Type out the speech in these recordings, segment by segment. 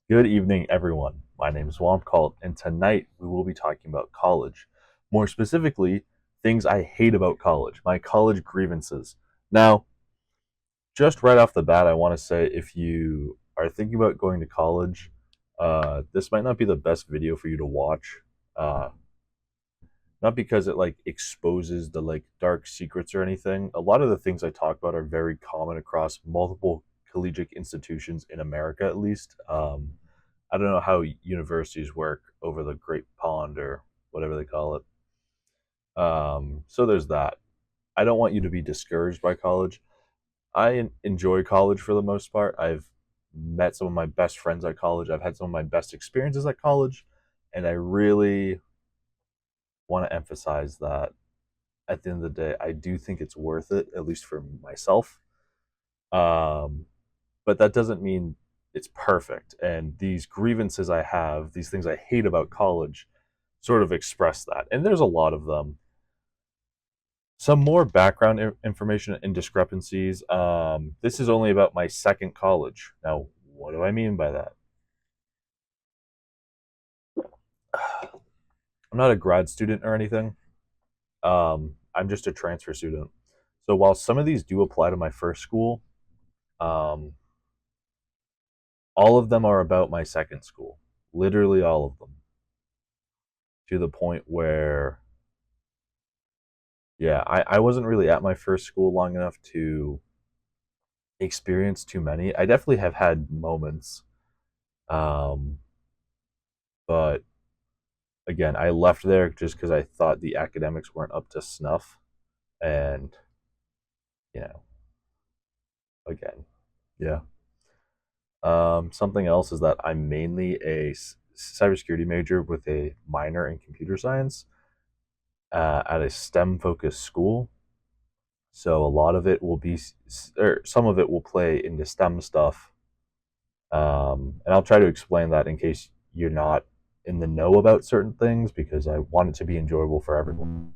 Good evening, everyone. My name is WompCult, and tonight we will be talking about college. More specifically, things I hate about college, my college grievances. Now, just right off the bat, I want to say if you are thinking about going to college, this might not be the best video for you to watch. Uh, not because it like exposes the like dark secrets or anything. A lot of the things I talk about are very common across multiple collegiate institutions in America, at least. I don't know how universities work over the Great Pond or whatever they call it. So there's that. I don't want you to be discouraged by college. I enjoy college for the most part. I've met some of my best friends at college. I've had some of my best experiences at college, and I really want to emphasize that at the end of the day, I do think it's worth it, at least for myself. Um, but that doesn't mean it's perfect. And these grievances I have, these things I hate about college, sort of express that. And there's a lot of them. Some more background information and discrepancies. This is only about my second college. Now, what do I mean by that? I'm not a grad student or anything. I'm just a transfer student. So while some of these do apply to my first school, um, all of them are about my second school. Literally all of them. To the point where, yeah, I wasn't really at my first school long enough to experience too many. I definitely have had moments, um, but again, I left there just because I thought the academics weren't up to snuff. And, you know, again, yeah. Something else is that I'm mainly a cybersecurity major with a minor in computer science at a STEM focused school. So a lot of it will be, or some of it will play into STEM stuff. And I'll try to explain that in case you're not in the know about certain things because I want it to be enjoyable for everyone.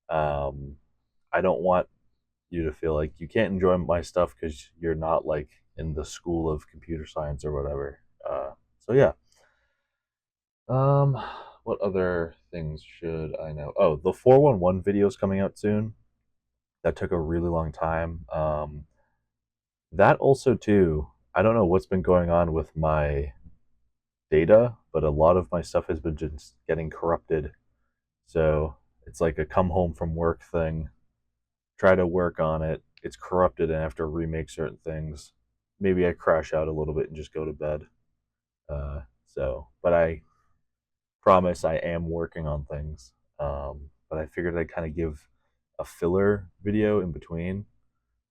Um, I don't want you to feel like you can't enjoy my stuff because you're not like in the school of computer science or whatever. So yeah. Um, what other things should I know? Oh, the 411 video is coming out soon. That took a really long time. That also too. I don't know what's been going on with my data, but a lot of my stuff has been just getting corrupted. So it's like a come home from work thing. Try to work on it. It's corrupted, and I have to remake certain things. Maybe I crash out a little bit and just go to bed. But I promise I am working on things. But I figured I'd kind of give a filler video in between.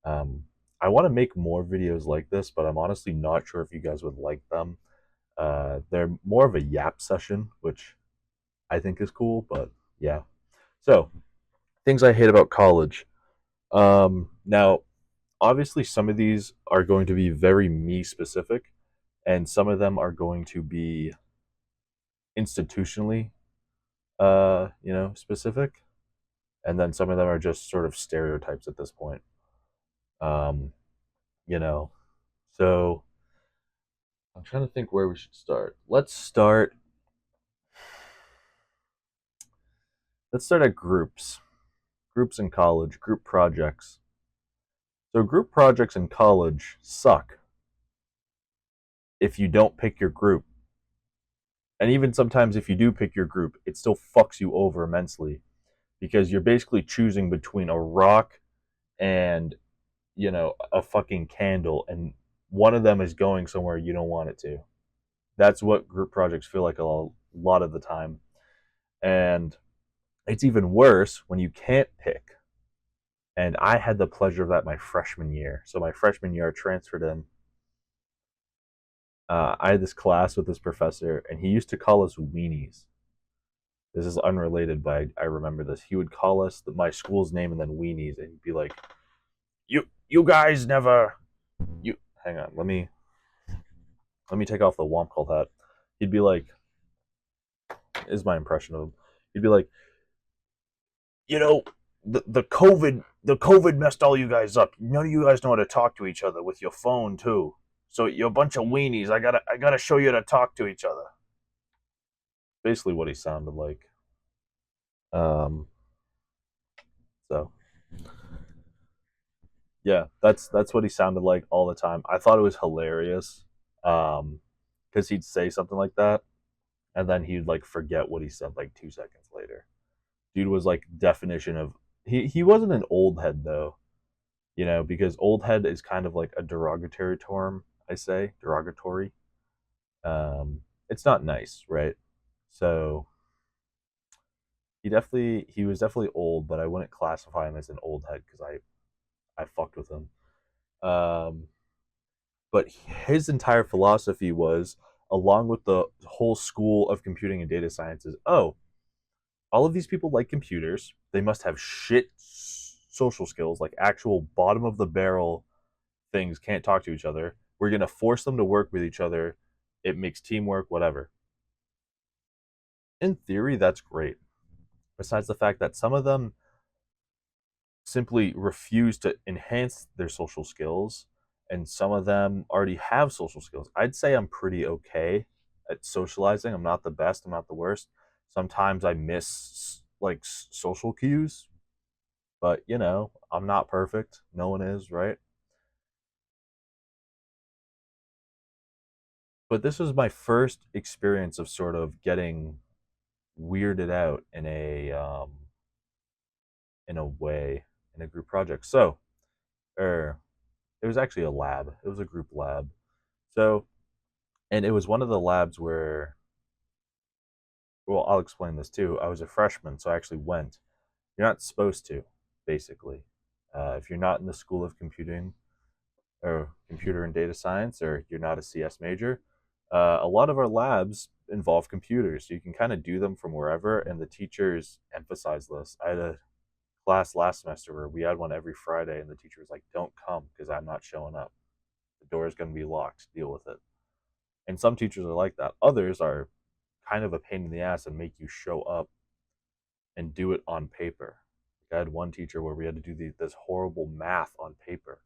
Um, I want to make more videos like this, but I'm honestly not sure if you guys would like them. They're more of a yap session, which I think is cool, but yeah. So, things I hate about college. Now, obviously, some of these are going to be very me specific, and some of them are going to be institutionally, specific, and then some of them are just sort of stereotypes at this point. Um, you know, so I'm trying to think where we should start. Let's start at groups. Groups in college, group projects. So group projects in college suck if you don't pick your group. And even sometimes if you do pick your group, it still fucks you over immensely because you're basically choosing between a rock and, a fucking candle, and one of them is going somewhere you don't want it to. That's what group projects feel like a lot of the time. And it's even worse when you can't pick. And I had the pleasure of that my freshman year. So my freshman year, I transferred in. I had this class with this professor, and he used to call us weenies. This is unrelated, but I remember this. He would call us my school's name and then weenies, and he'd be like, "You guys never you." Hang on, let me take off the WompCult hat. He'd be like, "Is my impression of him?" He'd be like, "You know, the COVID messed all you guys up. None of you guys know how to talk to each other with your phone too." So you're a bunch of weenies. I gotta show you how to talk to each other. Basically, what he sounded like. Um, so yeah, that's what he sounded like all the time. I thought it was hilarious, because he'd say something like that, and then he'd like forget what he said like 2 seconds later. Dude was like definition of he wasn't an old head though, because old head is kind of like a derogatory term. I say derogatory. Um, it's not nice, right? So he was definitely old, but I wouldn't classify him as an old head because I fucked with him. Um, but his entire philosophy was, along with the whole school of computing and data sciences, oh, all of these people like computers. They must have shit social skills, like actual bottom of the barrel things, can't talk to each other. We're going to force them to work with each other. It makes teamwork, whatever. In theory, that's great. Besides the fact that some of them simply refuse to enhance their social skills, and some of them already have social skills. I'd say I'm pretty okay at socializing. I'm not the best, I'm not the worst. Sometimes I miss like social cues, but I'm not perfect. No one is, right? But this was my first experience of sort of getting weirded out in a way, in a group project. So, er, it was actually a lab. It was a group lab. So, and it was one of the labs where, well, I'll explain this too. I was a freshman, so I actually went. You're not supposed to, basically. If you're not in the School of Computing or Computer and Data Science, or you're not a CS major, a lot of our labs involve computers. So you can kind of do them from wherever, and the teachers emphasize this. I had a class last semester where we had one every Friday, and the teacher was like, "Don't come because I'm not showing up. The door is going to be locked. Deal with it." And some teachers are like that. Others are kind of a pain in the ass and make you show up and do it on paper. Like I had one teacher where we had to do this horrible math on paper,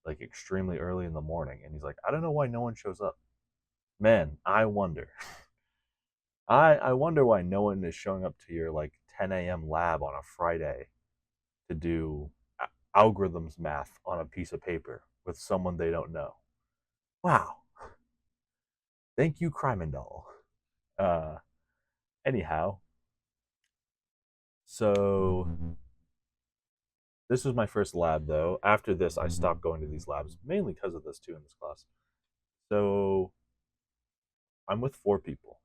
like extremely early in the morning, and he's like, "I don't know why no one shows up." Man, I wonder. I wonder why no one is showing up to your like 10 a.m. lab on a Friday to do algorithms math on a piece of paper with someone they don't know. Wow. Thank you, Crimandol. Uh, anyhow, so this was my first lab, though. After this, I stopped going to these labs, mainly because of this, too, in this class. So I'm with 4 people.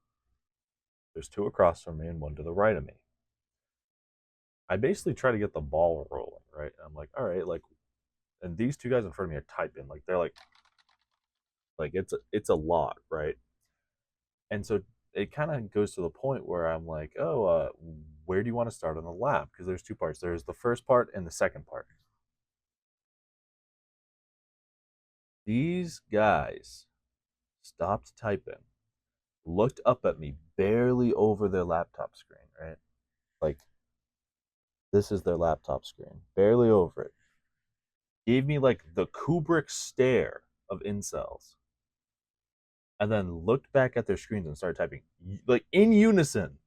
There's 2 across from me and 1 to the right of me. I basically try to get the ball rolling, right? I'm like, all right, like, and these 2 guys in front of me are typing, like they're like it's a lot, right? And so it kind of goes to the point where I'm like, oh, where do you want to start on the lab? Because there's 2 parts. There's the first part and the second part. These guys stopped typing, looked up at me barely over their laptop screen, right? Like, this is their laptop screen, barely over it. Gave me like the Kubrick stare of incels, and then looked back at their screens and started typing, like in unison,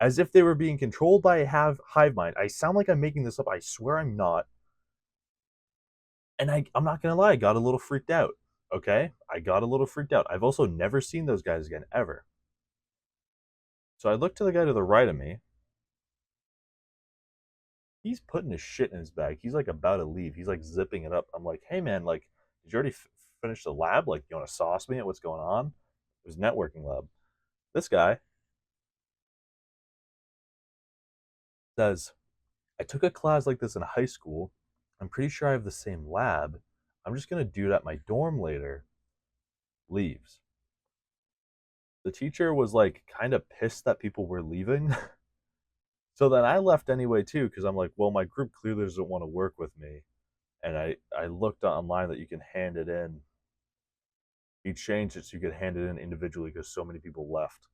as if they were being controlled by a hive mind. I sound like I'm making this up. I swear I'm not. And I'm not gonna lie, I got a little freaked out. Okay, I got a little freaked out. I've also never seen those guys again ever. So I looked to the guy to the right of me. He's putting his shit in his bag. He's like about to leave. He's like zipping it up. I'm like, hey man, like, did you already finish the lab? Like, you want to sauce me at what's going on? It was networking lab. This guy says, I took a class like this in high school. I'm pretty sure I have the same lab. I'm just gonna do it at my dorm later. Leaves. The teacher was like kind of pissed that people were leaving. So then I left anyway too, because I'm like, well, my group clearly doesn't want to work with me. And I looked online that you can hand it in. He changed it so you could hand it in individually because so many people left.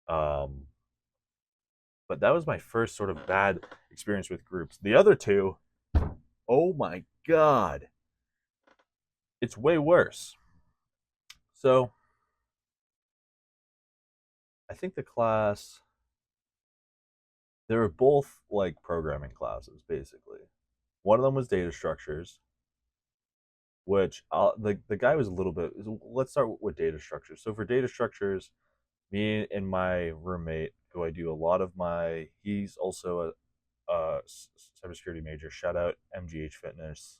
Um, but that was my first sort of bad experience with groups. The other 2, oh my god, it's way worse. So I think the class, they were both like programming classes, basically. One of them was data structures, which the guy was a little bit. Let's start with data structures. So for data structures, me and my roommate, who I do a lot of my, he's also a cybersecurity major. Shout out MGH Fitness.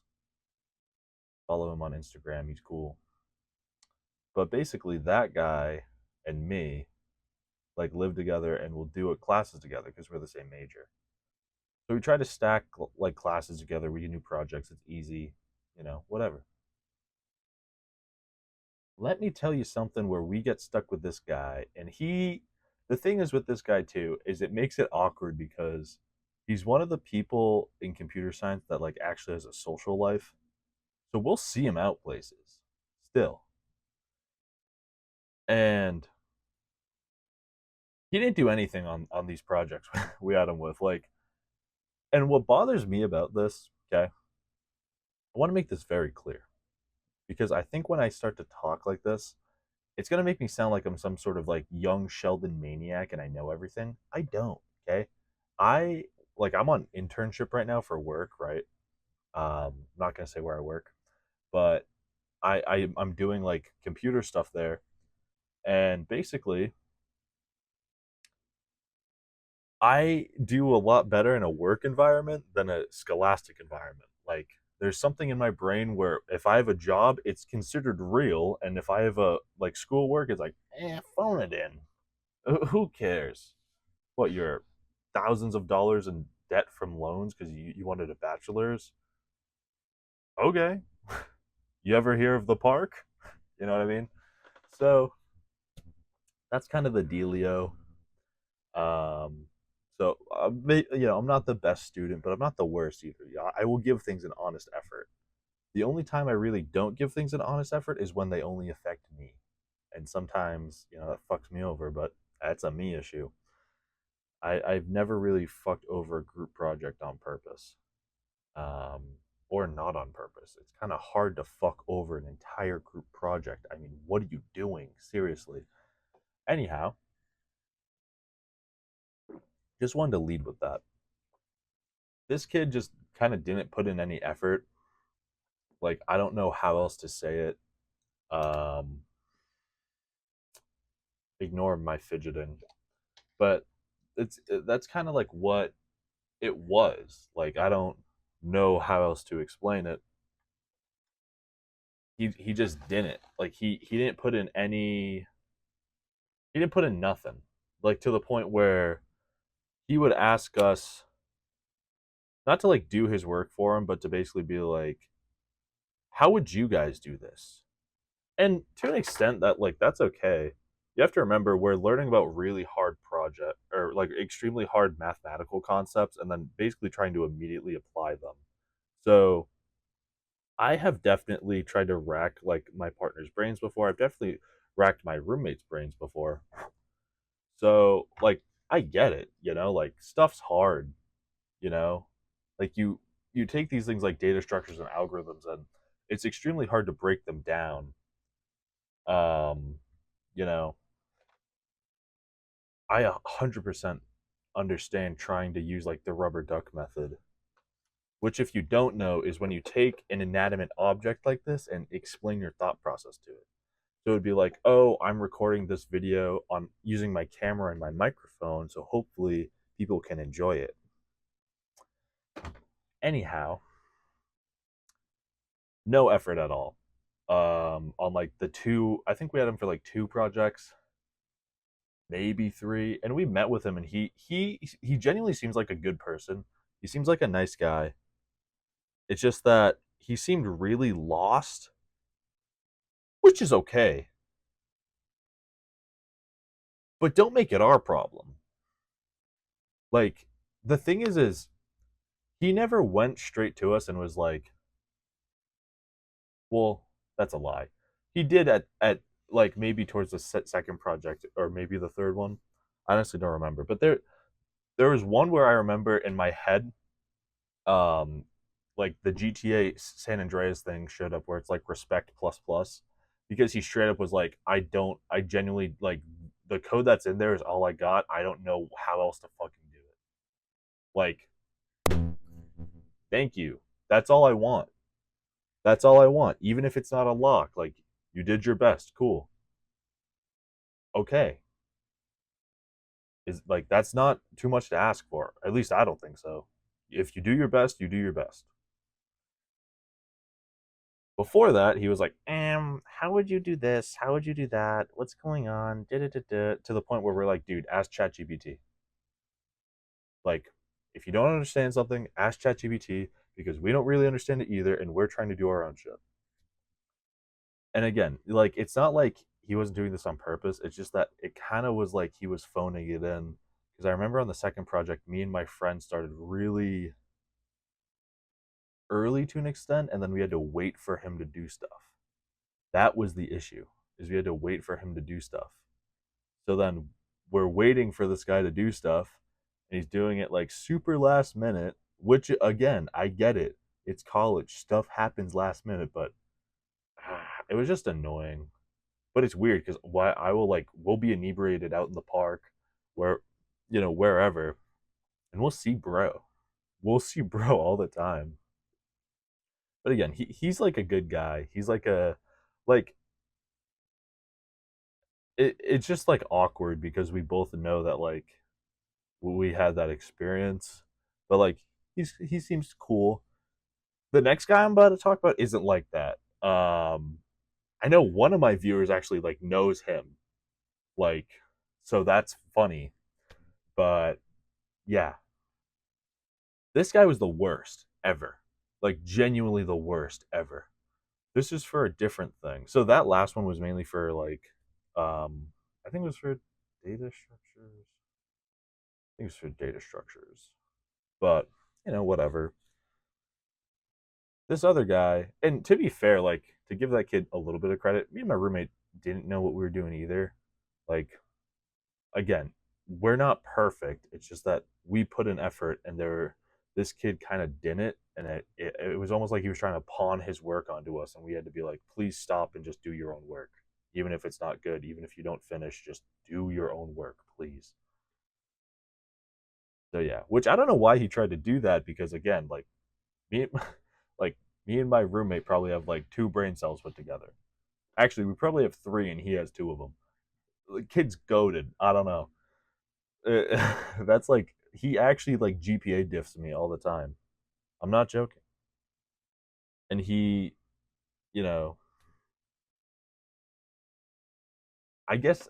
Follow him on Instagram. He's cool. But basically, that guy and me like live together and we'll do classes together because we're the same major. So we try to stack like classes together. We do new projects. It's easy, whatever. Let me tell you something where we get stuck with this guy, and the thing is with this guy too is it makes it awkward because he's one of the people in computer science that like actually has a social life. So we'll see him out places still. And he didn't do anything on these projects we had him with. Like, and what bothers me about this, okay, I want to make this very clear because I think when I start to talk like this, it's gonna make me sound like I'm some sort of like young Sheldon maniac and I know everything. I don't. Okay, I I'm on internship right now for work, right? I'm not gonna say where I work, but I'm doing like computer stuff there, and basically I do a lot better in a work environment than a scholastic environment. Like there's something in my brain where if I have a job, it's considered real, and if I have a like schoolwork, it's like, phone it in. Who cares? What, you're thousands of dollars in debt from loans because you wanted a bachelor's? Okay. You ever hear of the park? You know what I mean? So that's kind of the dealio. Um, so I'm not the best student, but I'm not the worst either. I will give things an honest effort. The only time I really don't give things an honest effort is when they only affect me, and sometimes that fucks me over. But that's a me issue. I've never really fucked over a group project on purpose, um, or not on purpose. It's kind of hard to fuck over an entire group project. I mean, what are you doing? Seriously. Anyhow, just wanted to lead with that. This kid just kind of didn't put in any effort. Like, I don't know how else to say it. Um, Ignore my fidgeting, but that's kind of like what it was. Like, I don't know how else to explain it. He just didn't like he didn't put in any he didn't put in nothing, like to the point where he would ask us not to like do his work for him, but to basically be like, how would you guys do this? And to an extent that like that's okay. You have to remember we're learning about really hard project or like extremely hard mathematical concepts and then basically trying to immediately apply them. So I have definitely tried to rack like my partner's brains before. I've definitely racked my roommate's brains before. So like I get it, like stuff's hard, you know? Like you take these things like data structures and algorithms and it's extremely hard to break them down. Um, you know, I 100% understand trying to use like the rubber duck method, which if you don't know is when you take an inanimate object like this and explain your thought process to it. So it would be like, oh, I'm recording this video on using my camera and my microphone, so hopefully people can enjoy it. Anyhow, no effort at all. On like the two, I think we had him for like two projects, maybe three, and we met with him, and he genuinely seems like a good person. He seems like a nice guy. It's just that he seemed really lost, which is okay, but don't make it our problem. Like the thing is he never went straight to us and was like, well, that's a lie. He did at like maybe towards the second project or maybe the third one. I honestly don't remember, but there was one where I remember in my head, um, like the GTA San Andreas thing showed up where it's like respect plus plus. because he straight up was like, I genuinely like the code that's in there is all I got. I don't know how else to fucking do it. Like, thank you. That's all I want. That's all I want. Even if it's not a lock, like you did your best. Cool. Okay. Is like that's not too much to ask for. At least I don't think so. If you do your best, you do your best. Before that, he was like, how would you do this? How would you do that? What's going on? Da-da-da-da. To the point where we're like, dude, ask ChatGPT. Like, if you don't understand something, ask ChatGPT because we don't really understand it either, and we're trying to do our own shit. And again, like, it's not like he wasn't doing this on purpose. It's just that it kind of was like he was phoning it in. Because I remember on the second project, me and my friend started really early to an extent, and then we had to wait for him to do stuff. That was the issue, is we had to wait for him to do stuff. So then we're waiting for this guy to do stuff, and he's doing it like super last minute, which again, I get it. It's college. Stuff happens last minute, but it was just annoying. But it's weird because why I will like we'll be inebriated out in the park where wherever, and we'll see bro. We'll see bro all the time. But again, he's like a good guy. He's like a like it's just like awkward because we both know that like we had that experience. But like he seems cool. The next guy I'm about to talk about isn't like that. I know one of my viewers actually like knows him. Like so that's funny. But yeah, this guy was the worst ever. Like genuinely the worst ever. This is for a different thing. So that last one was mainly for like I think it was for data structures. I think it was for data structures. But, whatever. This other guy, and to be fair, like to give that kid a little bit of credit, me and my roommate didn't know what we were doing either. Like again, we're not perfect. It's just that we put in effort, and this kid kind of didn't, and it was almost like he was trying to pawn his work onto us, and we had to be like, please stop and just do your own work, even if it's not good, even if you don't finish, just do your own work, please. So yeah, which I don't know why he tried to do that because again, like me, like me and my roommate probably have like two brain cells put together. Actually, we probably have three, and he has two of them. The kid's goaded. I don't know. That's like he actually like GPA diffs me all the time. I'm not joking. And you know, I guess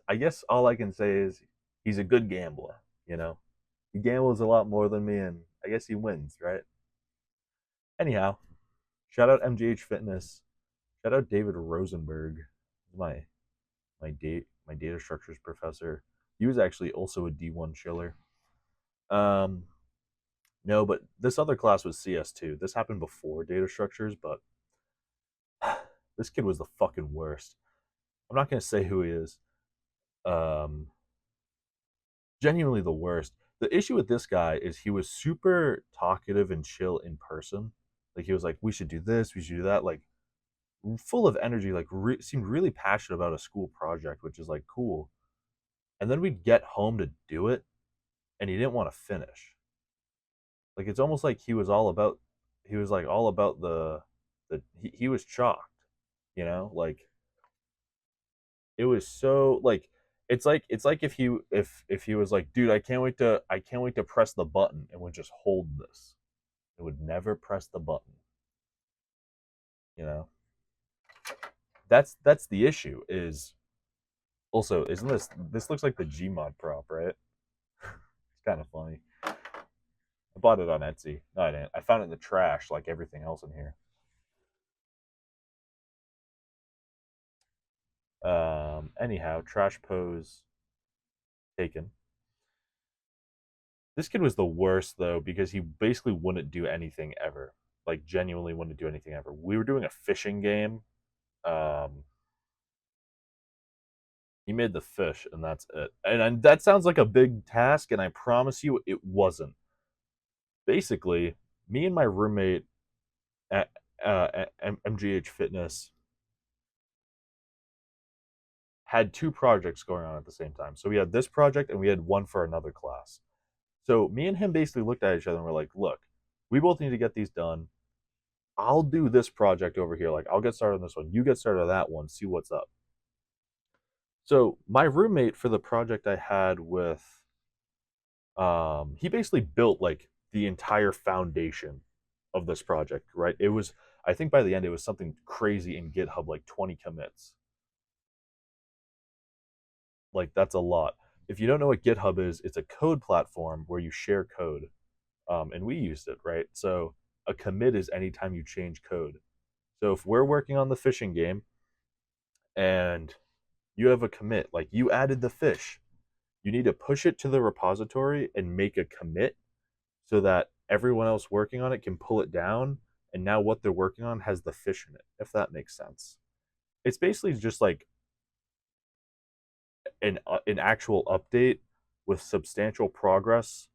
all I can say is he's a good gambler. You know, he gambles a lot more than me, and I guess he wins, right? Anyhow, shout out MGH Fitness. Shout out David Rosenberg, my my data structures professor. He was actually also a D1 chiller. Um, no, but this other class was CS2. This happened before data structures, but this kid was the fucking worst. I'm not gonna say who he is. Um, Genuinely the worst. The issue with this guy is he was super talkative and chill in person. Like he was like, "We should do this, we should do that." Like full of energy. Like seemed really passionate about a school project, which is like cool. And then we'd get home to do it, and he didn't want to finish. Like it's almost like he was like all about he was shocked, like it was so like it's like if he was like, dude, I can't wait to press the button and would just hold this. It would never press the button, you know? That's the issue is also isn't this looks like the Gmod prop, right? It's kind of funny. I bought it on Etsy. No, I didn't. I found it in the trash like everything else in here. Anyhow, trash pose taken. This kid was the worst though because he basically wouldn't do anything ever. Like genuinely wouldn't do anything ever. We were doing a fishing game. Um, he made the fish, and that's it. And that sounds like a big task, and I promise you, it wasn't. Basically, me and my roommate at MGH Fitness, had two projects going on at the same time. So we had this project and we had one for another class. So me and him basically looked at each other and we're like, look, we both need to get these done. I'll do this project over here. Like, I'll get started on this one. You get started on that one. See what's up. So my roommate for the project I had with, he basically built like the entire foundation of this project. Right? It was, I think by the end it was something crazy in GitHub, like 20 commits. Like that's a lot. If you don't know what GitHub is, it's a code platform where you share code, and we used it, right? So a commit is anytime you change code. So if we're working on the fishing game and you have a commit, like you added the fish, you need to push it to the repository and make a commit so that everyone else working on it can pull it down. And now what they're working on has the fish in it, if that makes sense. It's basically just like an actual update with substantial progress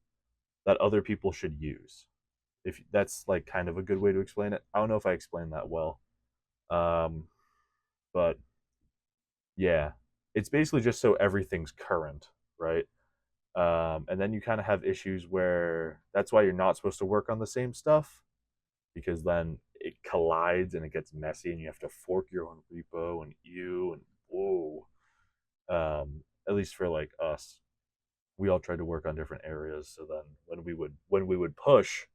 that other people should use. If that's like kind of a good way to explain it. I don't know if I explained that well. Um, but yeah, it's basically just so everything's current, right? And then you kind of have issues where that's why you're not supposed to work on the same stuff because then it collides and it gets messy and you have to fork your own repo and you and whoa. At least for like us, we all tried to work on different areas. So then when we would push,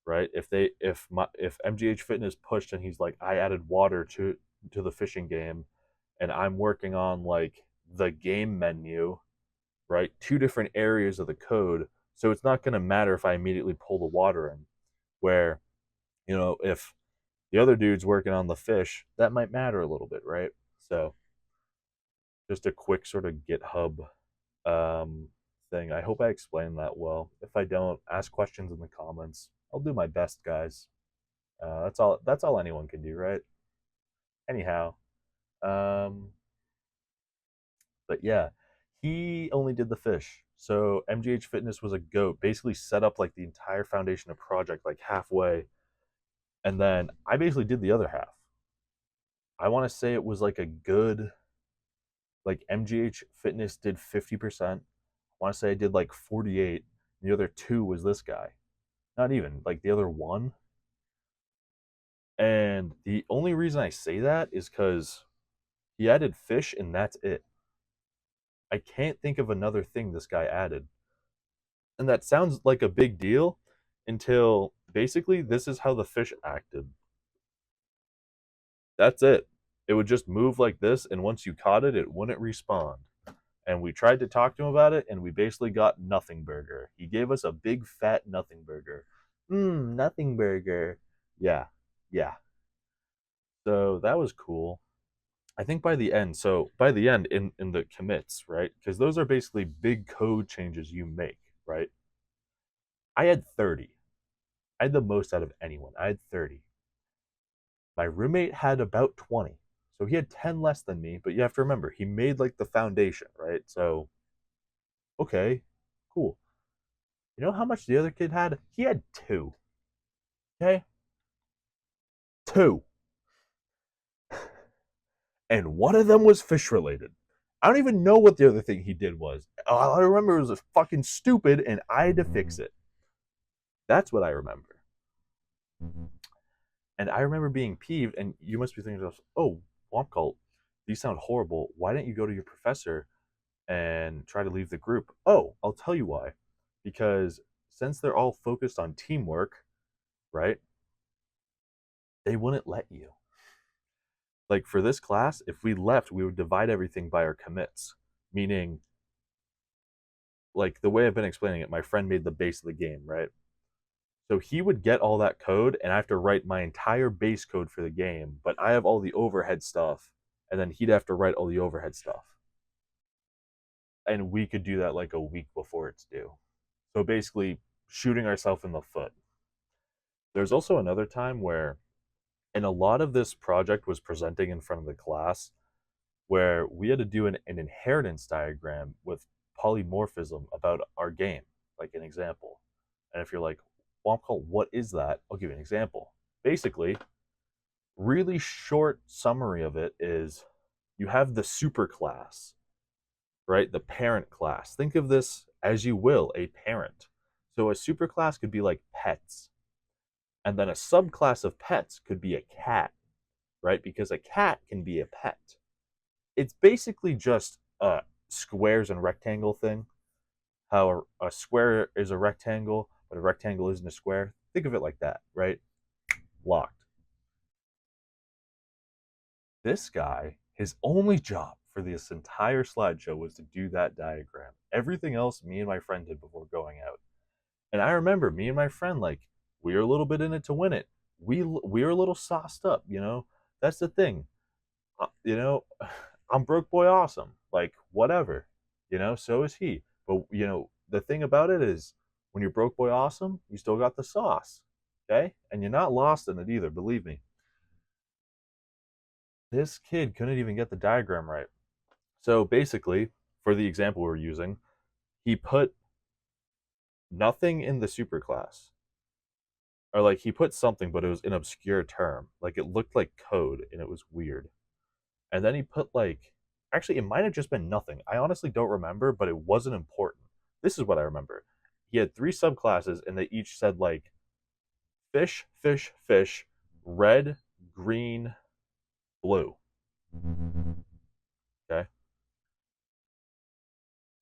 right? If MGH Fitness pushed and he's like, I added water to the fishing game, and I'm working on like the game menu, right? Two different areas of the code, so it's not going to matter if I immediately pull the water in. Where if the other dude's working on the fish, that might matter a little bit, right? So just a quick sort of GitHub um, thing. I hope I explained that well. If I don't, ask questions in the comments. I'll do my best, guys. That's all. That's all anyone can do, right? Anyhow, um, but yeah, he only did the fish. So MGH Fitness was a goat. Basically, set up like the entire foundation of project like halfway, and then I basically did the other half. I want to say it was like a good like MGH Fitness did 50%. I want to say I did like 48. The other two was this guy. Not even like the other one. And the only reason I say that is because he added fish and that's it. I can't think of another thing this guy added. And that sounds like a big deal until basically this is how the fish acted. That's it. It would just move like this, and once you caught it, it wouldn't respawn. And we tried to talk to him about it, and we basically got nothing burger. He gave us a big fat nothing burger. Nothing burger. Yeah, yeah. So that was cool. I think by the end in the commits, right? Because those are basically big code changes you make, right? I had 30. I had the most out of anyone. I had 30. My roommate had about 20. So he had 10 less than me, but you have to remember, he made like the foundation, right? So, okay, cool. You know how much the other kid had? He had two. Okay? Two. And one of them was fish related. I don't even know what the other thing he did was. All I remember was fucking stupid and I had to fix it. That's what I remember. And I remember being peeved, and you must be thinking to yourself, oh, WompCult, these sound horrible. Why don't you go to your professor and try to leave the group? Oh, I'll tell you why. Because since they're all focused on teamwork, right, they wouldn't let you. Like for this class, if we left, we would divide everything by our commits. Meaning, like the way I've been explaining it, my friend made the base of the game, right? So he would get all that code, and I have to write my entire base code for the game, but I have all the overhead stuff, and then he'd have to write all the overhead stuff. And we could do that like a week before it's due. So basically, shooting ourselves in the foot. There's also another time where, and a lot of this project was presenting in front of the class, where we had to do an inheritance diagram with polymorphism about our game, like an example. And if you're like, WompCult, what is that? I'll give you an example. Basically, really short summary of it is You have the super class, right? The parent class. Think of this as you will, a parent. So a super class could be like pets, and then a subclass of pets could be a cat, right? Because a cat can be a pet. It's basically just a squares and rectangle thing. How a square is a rectangle, but a rectangle isn't a square. Think of it like that, right? Locked. This guy, his only job for this entire slideshow was to do that diagram. Everything else, me and my friend did before going out. And I remember me and my friend, like, we were a little bit in it to win it. We were a little sauced up, you know. That's the thing, you know. I'm broke boy awesome, like whatever, you know. So is he. But you know, the thing about it is, when you're broke boy awesome, you still got the sauce, okay, and you're not lost in it either. Believe me. This kid couldn't even get the diagram right. So basically, for the example we're using, he put nothing in the superclass. Or like he put something, but it was an obscure term. Like it looked like code and it was weird. And then he put like actually it might have just been nothing. I honestly don't remember, but it wasn't important. This is what I remember. He had three subclasses and they each said like fish, fish, fish, red, green, blue. Okay.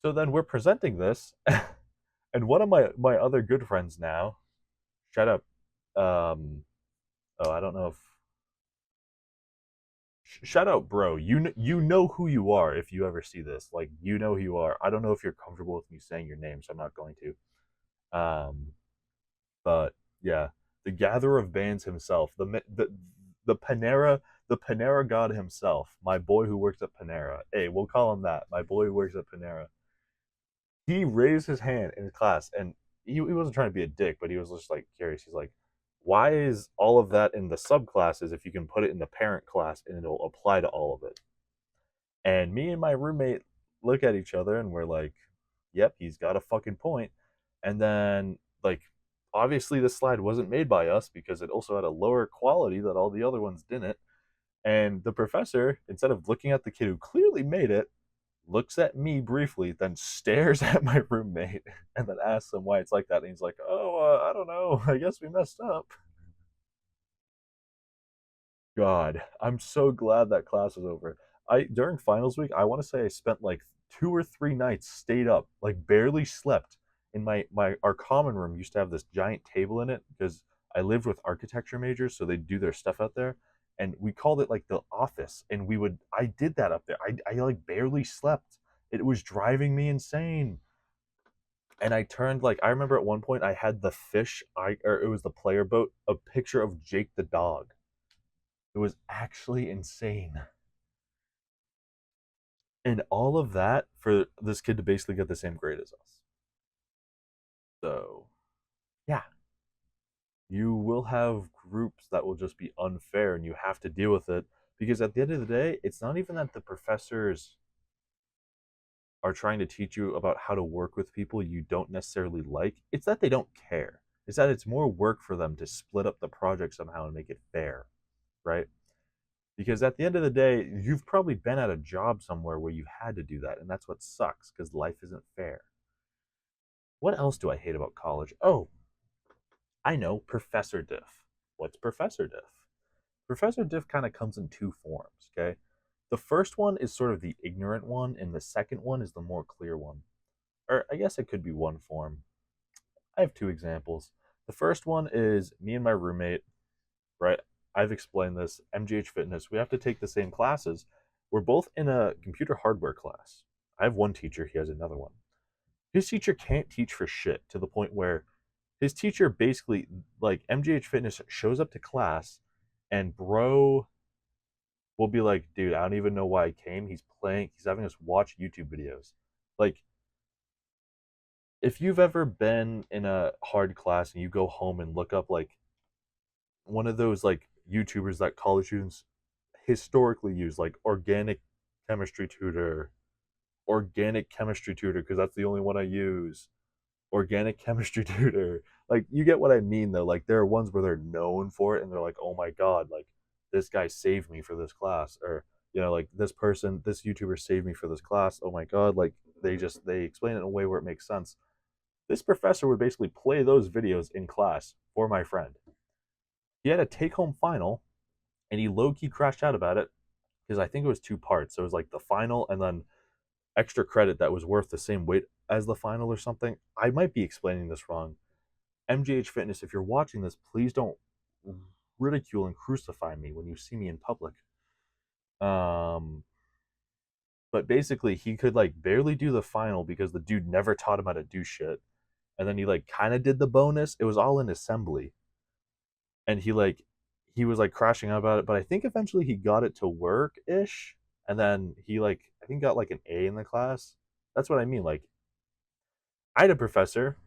So then we're presenting this and one of my other good friends now, shout out I don't know if shout out bro, you know who you are if you ever see this, like you know who you are. I don't know if you're comfortable with me saying your name, so I'm not going to, but yeah, the gatherer of bands himself, the Panera, the Panera god himself, my boy who works at Panera. Hey, we'll call him that, my boy who works at Panera. He raised his hand in class and he wasn't trying to be a dick, but he was just like curious. He's like, why is all of that in the subclasses if you can put it in the parent class and it'll apply to all of it? And me and my roommate look at each other and we're like, yep, he's got a fucking point. And then, like, obviously, this slide wasn't made by us because it also had a lower quality that all the other ones didn't. And the professor, instead of looking at the kid who clearly made it, looks at me briefly, then stares at my roommate, and then asks him why it's like that. And he's like, "Oh, I don't know. I guess we messed up." God, I'm so glad that class was over. I during finals week, I want to say I spent like 2 or 3 nights stayed up, like barely slept. In my our common room used to have this giant table in it because I lived with architecture majors, so they'd do their stuff out there, and we called it like the office. And I did that up there. I like barely slept. It was driving me insane. And I turned like I remember at one point I had the fish, I or it was the player boat, a picture of Jake the dog. It was actually insane. And all of that for this kid to basically get the same grade as us. So, yeah, you will have groups that will just be unfair and you have to deal with it because at the end of the day, it's not even that the professors are trying to teach you about how to work with people you don't necessarily like. It's that they don't care. It's that it's more work for them to split up the project somehow and make it fair, right? Because at the end of the day, you've probably been at a job somewhere where you had to do that, and that's what sucks because life isn't fair. What else do I hate about college? Oh, I know, Professor Diff. What's Professor Diff? Professor Diff kind of comes in two forms, okay? The first one is sort of the ignorant one, and the second one is the more clear one. Or I guess it could be one form. I have two examples. The first one is me and my roommate, right? I've explained this, MGH Fitness. We have to take the same classes. We're both in a computer hardware class. I have one teacher, he has another one. His teacher can't teach for shit to the point where his teacher basically, like, MGH Fitness shows up to class and bro will be like, dude, I don't even know why I came. He's having us watch YouTube videos. Like, if you've ever been in a hard class and you go home and look up like one of those like YouTubers that college students historically use, like chemistry tutor, organic chemistry tutor, because that's the only one I use. Organic chemistry tutor. Like you get what I mean though. Like there are ones where they're known for it and they're like, oh my god, like this guy saved me for this class. Or like this person, this YouTuber saved me for this class. Oh my god, like they explain it in a way where it makes sense. This professor would basically play those videos in class for my friend. He had a take home final, and he low key crashed out about it because I think it was two parts. So it was like the final and then extra credit that was worth the same weight as the final or something. I might be explaining this wrong. MGH Fitness, if you're watching this, please don't ridicule and crucify me when you see me in public. Um, but basically, he could like barely do the final because the dude never taught him how to do shit. And then he like kind of did the bonus. It was all in assembly, and he was like crashing out about it. But I think eventually he got it to work ish, and then he like I think got like an A in the class. That's what I mean. Like I had a professor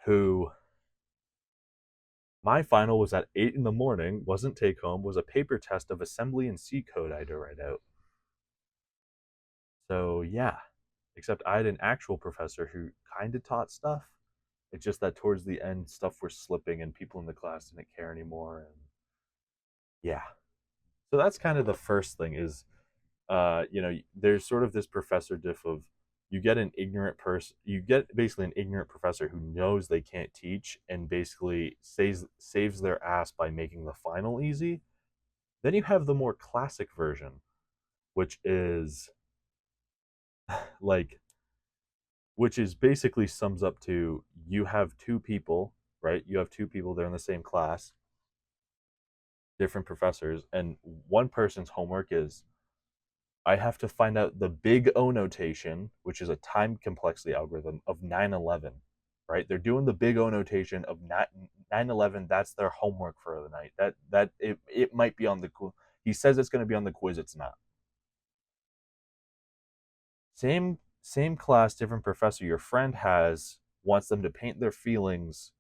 who my final was at 8 in the morning, wasn't take home, was a paper test of assembly and C code I had to write out. So yeah, except I had an actual professor who kind of taught stuff. It's just that towards the end, stuff was slipping and people in the class didn't care anymore. And yeah, so that's kind of the first thing is, there's sort of this professor diff of you get basically an ignorant professor who knows they can't teach and basically saves their ass by making the final easy. Then you have the more classic version, which is like which is basically sums up to you have two people, right? You have two people, they're in the same class, different professors, and one person's homework is I have to find out the big O notation, which is a time complexity algorithm of 9/11, right? They're doing the big O notation of 9/11. That's their homework for the night. It might be on the he says it's going to be on the quiz. It's not. Same class, different professor. Your friend has wants them to paint their feelings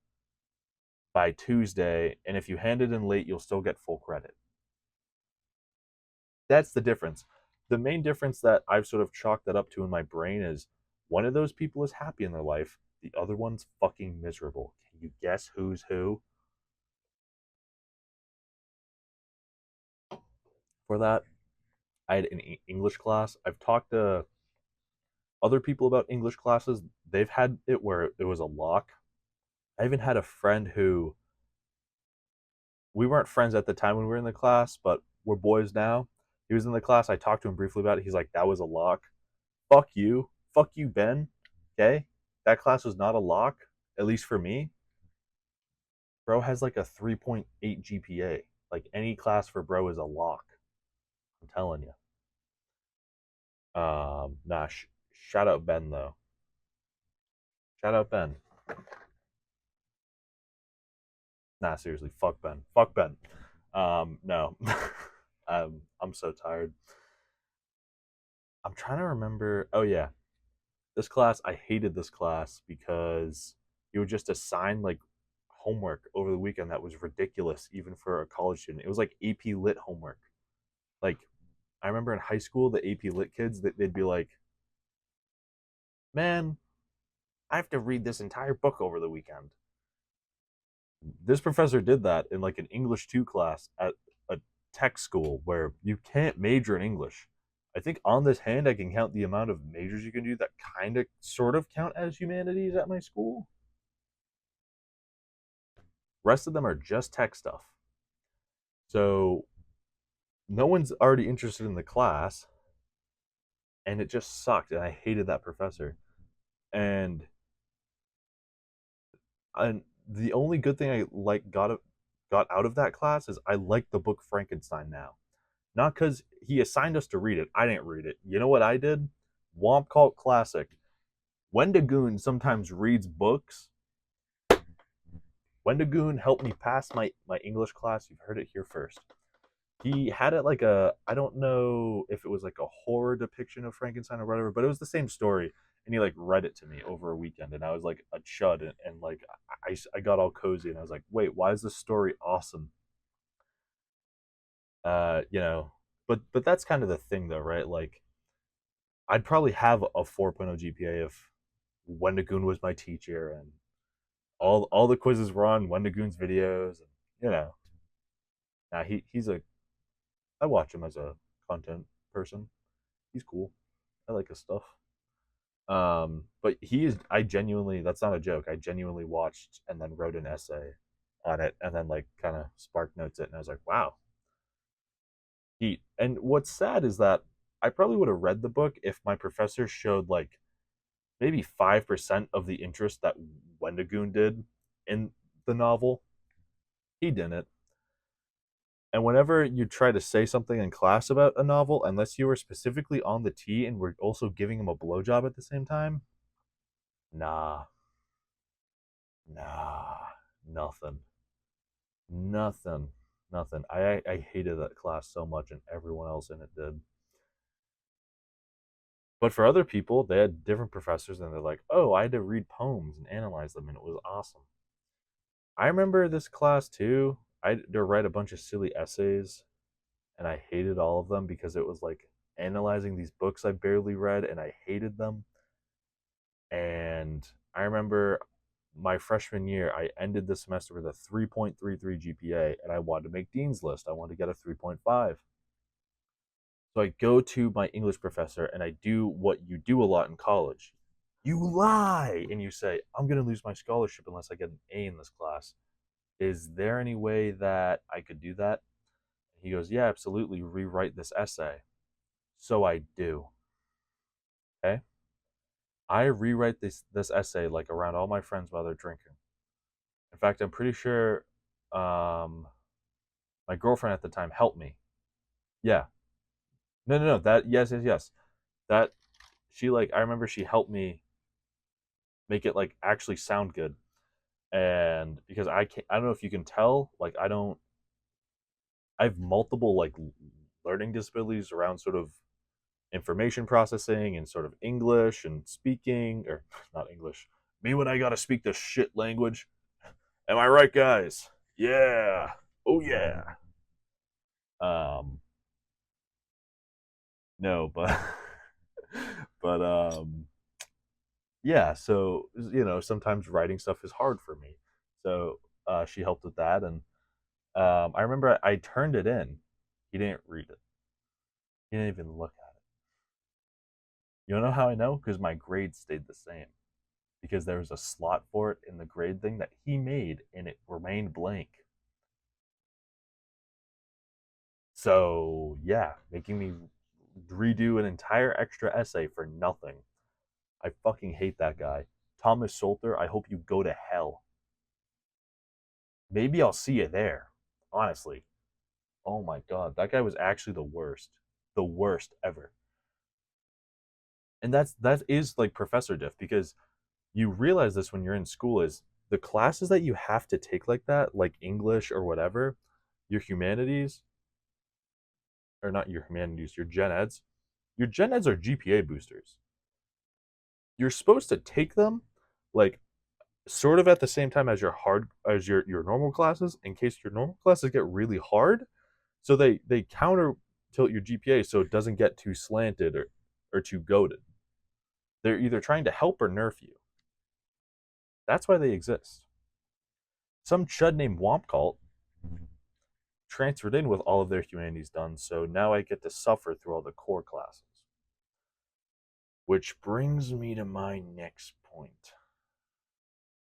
by Tuesday, and if you hand it in late, you'll still get full credit. That's the difference. The main difference that I've sort of chalked that up to in my brain is one of those people is happy in their life, the other one's fucking miserable. Can you guess who's who for that? I had an English class. I've talked to other people about English classes. They've had it where it was a lock. I even had a friend who we weren't friends at the time when we were in the class, but we're boys now. He was in the class. I talked to him briefly about it. He's like, that was a lock. Fuck you. Fuck you, Ben. Okay? That class was not a lock, at least for me. Bro has like a 3.8 GPA. Like any class for bro is a lock. I'm telling you. Nah, shout out Ben though. Shout out Ben. Nah, seriously, fuck Ben. Fuck Ben. No. I'm so tired. I'm trying to remember. Oh yeah, this class, I hated this class because you would just assign like homework over the weekend that was ridiculous, even for a college student. It was like AP Lit homework. Like, I remember in high school, the AP Lit kids, they'd be like, man, I have to read this entire book over the weekend. This professor did that in like an English 2 class at a tech school where you can't major in English. I think on this hand, I can count the amount of majors you can do that kind of sort of count as humanities at my school. Rest of them are just tech stuff. So no one's already interested in the class, and it just sucked. And I hated that professor. And and the only good thing I got out of that class is I like the book Frankenstein now. Not because he assigned us to read it. I didn't read it. You know what I did? WompCult classic. Wendigoon sometimes reads books. Wendigoon helped me pass my English class. You've heard it here first. He had it like I don't know if it was like a horror depiction of Frankenstein or whatever, but it was the same story. And he like read it to me over a weekend, and I was like a chud, and like I got all cozy, and I was like, wait, why is this story awesome? You know, but that's kind of the thing though, right? Like I'd probably have a 4.0 GPA if Wendigoon was my teacher, and all the quizzes were on Wendigoon's videos, and you know, now he's a I watch him as a content person. He's cool. I like his stuff. But he is. I genuinely. That's not a joke. I genuinely watched and then wrote an essay on it, and then like kind of spark notes it, and I was like, wow, heat. And what's sad is that I probably would have read the book if my professor showed like maybe 5% of the interest that Wendigoon did in the novel. He didn't. And whenever you try to say something in class about a novel, unless you were specifically on the tee and were also giving him a blowjob at the same time, nah, nah, nothing, nothing, nothing. I hated that class so much, and everyone else in it did. But for other people, they had different professors, and they're like, "Oh, I had to read poems and analyze them, and it was awesome." I remember this class too. I had to write a bunch of silly essays, and I hated all of them because it was like analyzing these books I barely read, and I hated them. And I remember my freshman year, I ended the semester with a 3.33 GPA, and I wanted to make Dean's List. I wanted to get a 3.5. So I go to my English professor and I do what you do a lot in college. You lie and you say, I'm going to lose my scholarship unless I get an A in this class. Is there any way that I could do that? He goes, yeah, absolutely. Rewrite this essay. So I do. Okay. I rewrite this essay like around all my friends while they're drinking. In fact, I'm pretty sure um, my girlfriend at the time helped me. Yeah. No, no, no. That yes, yes, yes. That she like I remember she helped me make it like actually sound good. And because I don't know if you can tell, like I have multiple like learning disabilities around sort of information processing and sort of English and speaking or not English. Me when I gotta speak this shit language. Am I right, guys? Yeah. Oh yeah. Um, no, but but yeah. So sometimes writing stuff is hard for me. So she helped with that, and I remember I turned it in. He didn't read it. He didn't even look at it. You know how I know? Because my grade stayed the same. Because there was a slot for it in the grade thing that he made, and it remained blank. So yeah, making me redo an entire extra essay for nothing. I fucking hate that guy. Thomas Salter, I hope you go to hell. Maybe I'll see you there. Honestly. Oh my god, that guy was actually the worst. The worst ever. And that is like professor diff because you realize this when you're in school is the classes that you have to take like that, like English or whatever, your humanities, or not your humanities, your gen eds are GPA boosters. You're supposed to take them like sort of at the same time as your normal classes in case your normal classes get really hard. So they counter tilt your GPA so it doesn't get too slanted or too goaded. They're either trying to help or nerf you. That's why they exist. Some chud named WompCult transferred in with all of their humanities done, so now I get to suffer through all the core classes. Which brings me to my next point.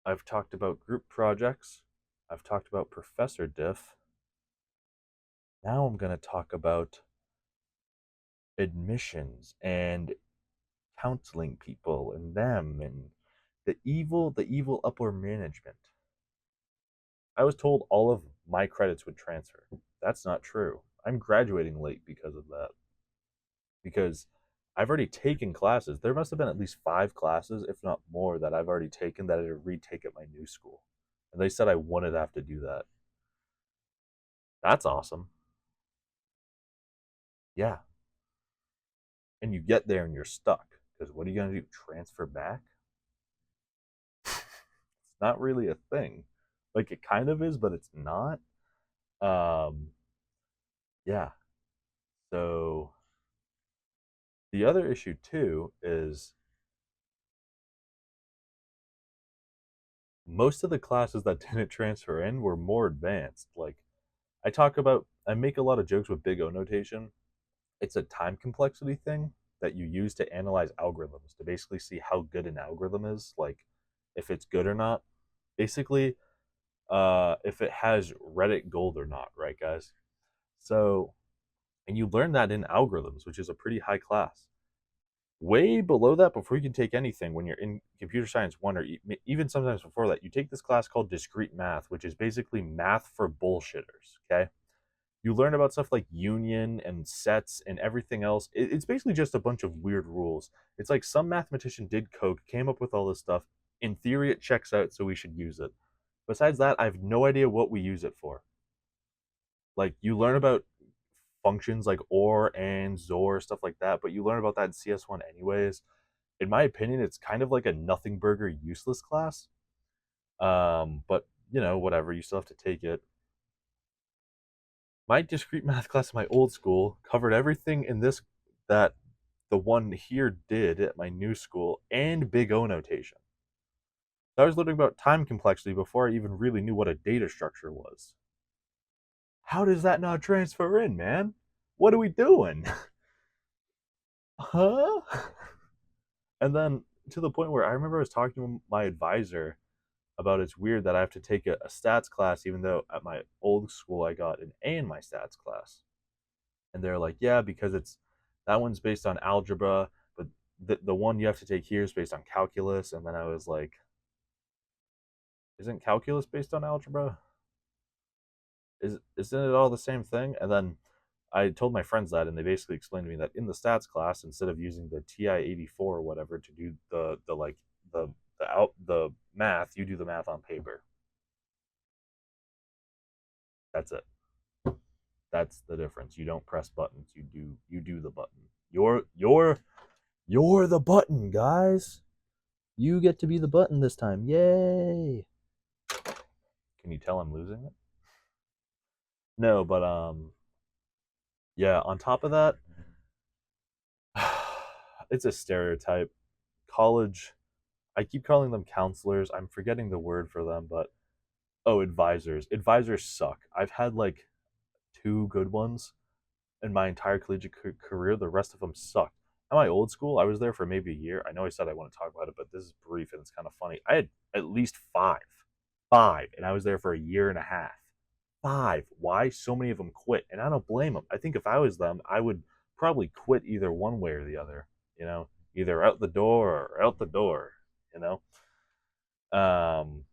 I've talked about group projects, I've talked about professor diff. Now I'm going to talk about admissions and counseling people and them and the evil upper management. I was told all of my credits would transfer. That's not true. I'm graduating late because of that. Because I've already taken classes. There must have been at least 5 classes, if not more, that I've already taken that I had to retake at my new school. And they said I wouldn't have to do that. That's awesome. Yeah. And you get there and you're stuck. Because what are you going to do? Transfer back? It's not really a thing. Like it kind of is, but it's not. Um, yeah. So the other issue too is most of the classes that didn't transfer in were more advanced. Like I make a lot of jokes with big O notation. It's a time complexity thing that you use to analyze algorithms to basically see how good an algorithm is, like if it's good or not. Basically, if it has Reddit gold or not, right, guys? So, and you learn that in algorithms, which is a pretty high class. Way below that, before you can take anything, when you're in computer science one, or even sometimes before that, you take this class called discrete math, which is basically math for bullshitters. Okay, you learn about stuff like union and sets and everything else. It's basically just a bunch of weird rules. It's like some mathematician did code, came up with all this stuff. In theory, it checks out, so we should use it. Besides that, I have no idea what we use it for. Like, you learn about functions like OR and XOR, stuff like that, but you learn about that in CS1 anyways. In my opinion, it's kind of like a nothing burger, useless class. But whatever, you still have to take it. My discrete math class in my old school covered everything in this that the one here did at my new school, and big O notation. So I was learning about time complexity before I even really knew what a data structure was. How does that not transfer in, man? What are we doing? Huh? And then, to the point where I remember I was talking to my advisor about it's weird that I have to take a stats class, even though at my old school I got an A in my stats class. And they're like, yeah, because it's that one's based on algebra, but the one you have to take here is based on calculus. And then I was like, isn't calculus based on algebra? Isn't it all the same thing? And then I told my friends that, and they basically explained to me that in the stats class, instead of using the TI-84 or whatever to do the like the math, you do the math on paper. That's it. That's the difference. You don't press buttons. You do the button. You're the button, guys. You get to be the button this time. Yay! Can you tell I'm losing it? No, but yeah, on top of that, it's a stereotype. College, I keep calling them counselors. I'm forgetting the word for them, but oh, advisors. Advisors suck. I've had like two good ones in my entire collegiate career. The rest of them sucked. At my old school, I was there for maybe a year. I know I said I want to talk about it, but this is brief and it's kind of funny. I had at least five, and I was there for a year and a half. Five. Why? So many of them quit, and I don't blame them. I think if I was them, I would probably quit either one way or the other. Either out the door or out the door. You know, um,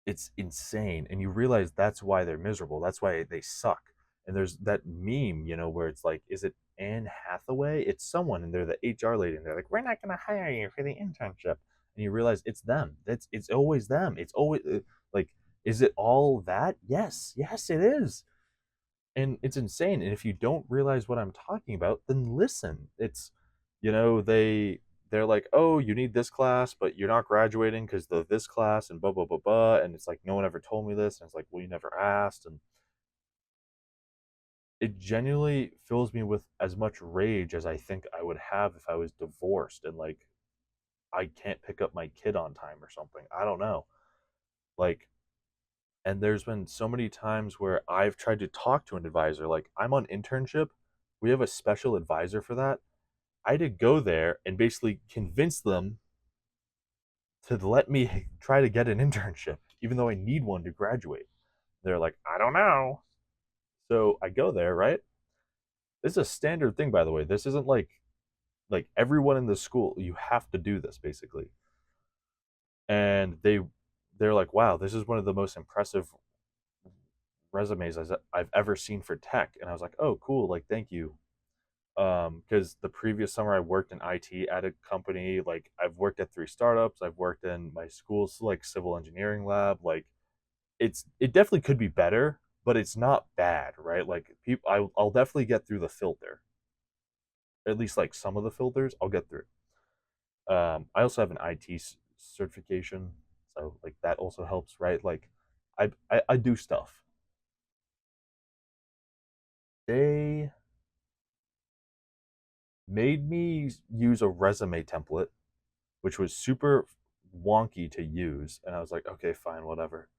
it's insane, and you realize that's why they're miserable. That's why they suck. And there's that meme, where it's like, is it Anne Hathaway? It's someone, and they're the HR lady, and they're like, "We're not going to hire you for the internship," and you realize it's them. It's always them. It's always like, is it all that? Yes, yes, it is, and it's insane. And if you don't realize what I'm talking about, then listen. It's they're like, oh, you need this class, but you're not graduating because of this class, and blah blah blah blah. And it's like, no one ever told me this, and it's like, well, you never asked. And it genuinely fills me with as much rage as I think I would have if I was divorced and like I can't pick up my kid on time or something. I don't know. Like, and there's been so many times where I've tried to talk to an advisor. Like, I'm on internship. We have a special advisor for that. I had to go there and basically convince them to let me try to get an internship, even though I need one to graduate. They're like, I don't know. So I go there, right? This is a standard thing, by the way. This isn't like everyone in the school. You have to do this basically. And they're like, wow, this is one of the most impressive resumes I've ever seen for tech. And I was like, oh, cool. Like, thank you. Because the previous summer I worked in IT at a company. Like, I've worked at 3 startups. I've worked in my school's like civil engineering lab. Like, it definitely could be better, but it's not bad, right? Like, I'll definitely get through the filter. At least like some of the filters, I'll get through. I also have an IT certification, so like that also helps, right? Like, I do stuff. They made me use a resume template, which was super wonky to use, and I was like, okay, fine, whatever.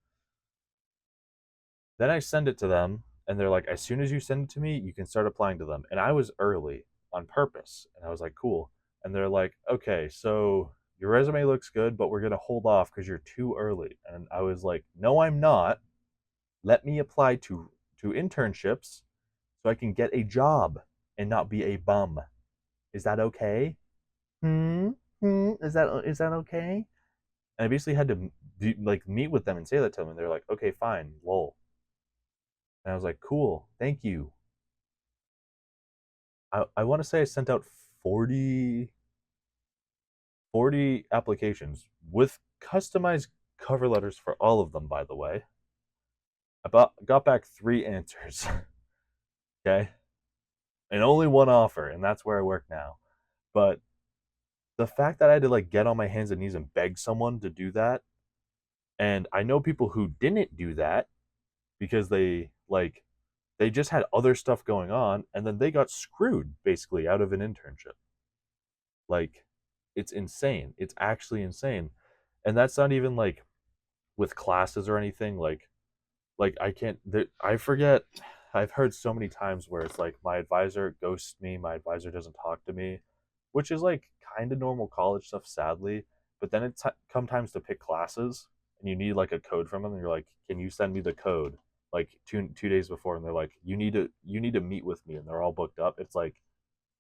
Then I send it to them, And they're like, as soon as you send it to me, you can start applying to them. And I was early on purpose. And I was like, cool. And they're like, okay, so your resume looks good, but we're going to hold off because you're too early. And I was like, no, I'm not. Let me apply to internships so I can get a job and not be a bum. Is that okay? Is that okay? And I basically had to like meet with them and say that to them, and they're like, okay, fine, lol. And I was like, cool, thank you. I want to say I sent out 40 40 applications with customized cover letters for all of them, by the way. Got back 3 answers. Okay. And only one offer, and that's where I work now. But the fact that I had to like get on my hands and knees and beg someone to do that, and I know people who didn't do that because they just had other stuff going on, and then they got screwed basically out of an internship. Like, it's insane. It's actually insane. And that's not even like with classes or anything. Like I can't. I forget. I've heard so many times where it's like my advisor ghosts me, my advisor doesn't talk to me, which is like kind of normal college stuff, sadly. But then it's come times to pick classes, and you need like a code from them, and you're like, "Can you send me the code?" Like two days before, and they're like, "You need to meet with me," and they're all booked up. It's like,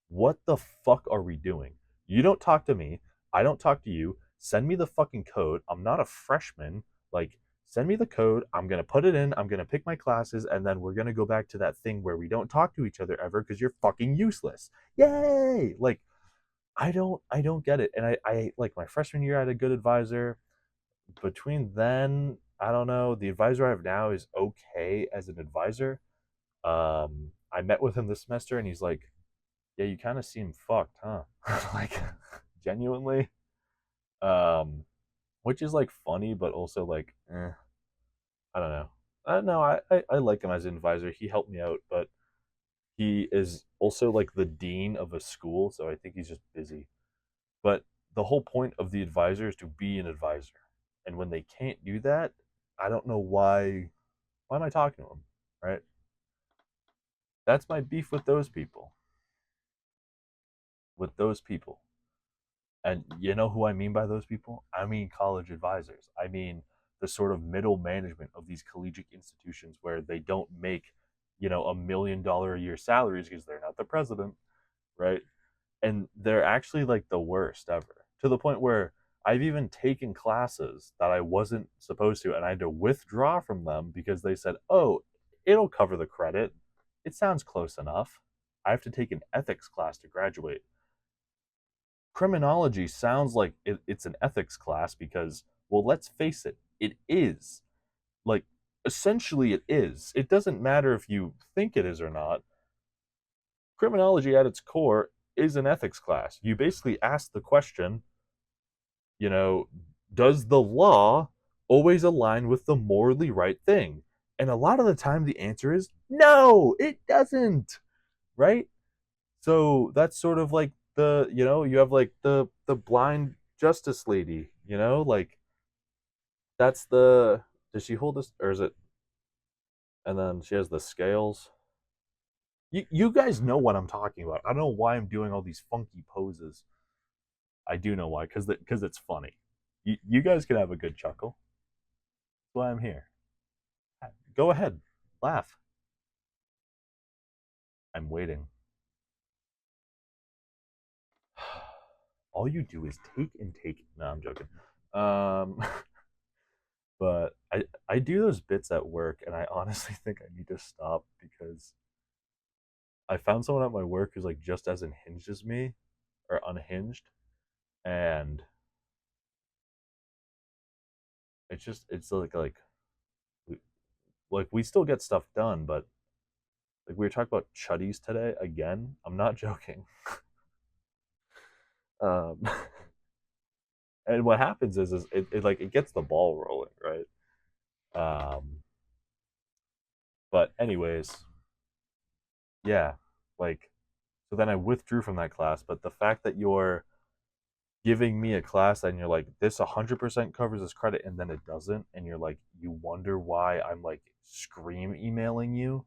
what the fuck are we doing? You don't talk to me. I don't talk to you. Send me the fucking code. I'm not a freshman. Like, send me the code. I'm going to put it in. I'm going to pick my classes. And then we're going to go back to that thing where we don't talk to each other ever because you're fucking useless. Yay. Like, I don't get it. And I like my freshman year, I had a good advisor. Between then, I don't know. The advisor I have now is okay as an advisor. I met with him this semester and he's like, yeah, you kind of seem fucked, huh? Like, genuinely. Um, which is like funny, but also like, I don't know. No, I like him as an advisor. He helped me out, but he is also like the dean of a school, so I think he's just busy. But the whole point of the advisor is to be an advisor. And when they can't do that, I don't know why. Why am I talking to them? Right? That's my beef with those people. With those people. And you know who I mean by those people? I mean college advisors. I mean the sort of middle management of these collegiate institutions where they don't make, $1 million a year salaries because they're not the president, right? And they're actually like the worst ever. To the point where I've even taken classes that I wasn't supposed to and I had to withdraw from them because they said, "Oh, it'll cover the credit. It sounds close enough." I have to take an ethics class to graduate. Criminology sounds like it's an ethics class because, well, let's face it, it is. Like, essentially, it is. It doesn't matter if you think it is or not. Criminology at its core is an ethics class. You basically ask the question, you know, does the law always align with the morally right thing? And a lot of the time, the answer is no, it doesn't, right? So that's sort of like you have like the blind justice lady, like that's the does she hold this or is it and then she has the scales. You guys know what I'm talking about. I don't know why I'm doing all these funky poses. I do know why, because it's funny. You guys can have a good chuckle. That's why I'm here. Go ahead, laugh. I'm waiting. All you do is take and take. No, I'm joking. Um, but I do those bits at work, and I honestly think I need to stop because I found someone at my work who's like just as unhinged as me, or unhinged, and it's like we still get stuff done, but like we were talking about chuddies today again. I'm not joking. Um, and what happens is it like it gets the ball rolling, right? Um, but anyways, yeah, like so then I withdrew from that class. But the fact that you're giving me a class and you're like this 100% covers this credit and then it doesn't, and you're like you wonder why I'm like scream emailing you.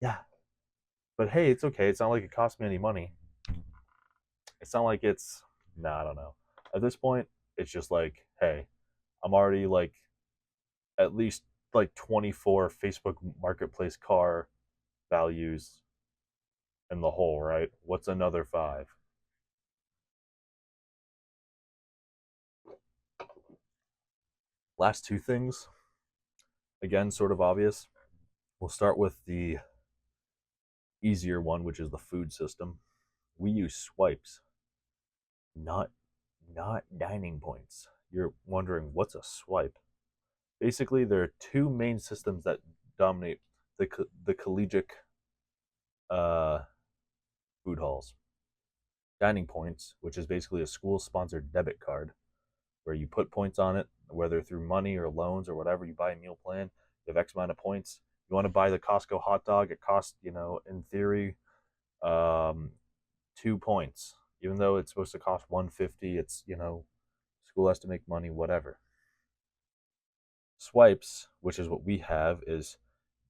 Yeah, but hey, it's okay. It's not like it cost me any money. It's not like it's I don't know. At this point, it's just like, hey, I'm already like at least like 24 Facebook Marketplace car values in the hole, right? What's another five? Last two things, again, sort of obvious. We'll start with the easier one, which is the food system. We use swipes, not dining points. You're wondering what's a swipe? Basically, there are two main systems that dominate the collegiate uh, food halls. Dining points, which is basically a school-sponsored debit card, where you put points on it, whether through money or loans or whatever. You buy a meal plan, you have X amount of points. You want to buy the Costco hot dog, it costs, in theory, um, 2 points. Even though it's supposed to cost 150, it's, school has to make money, whatever. Swipes, which is what we have, is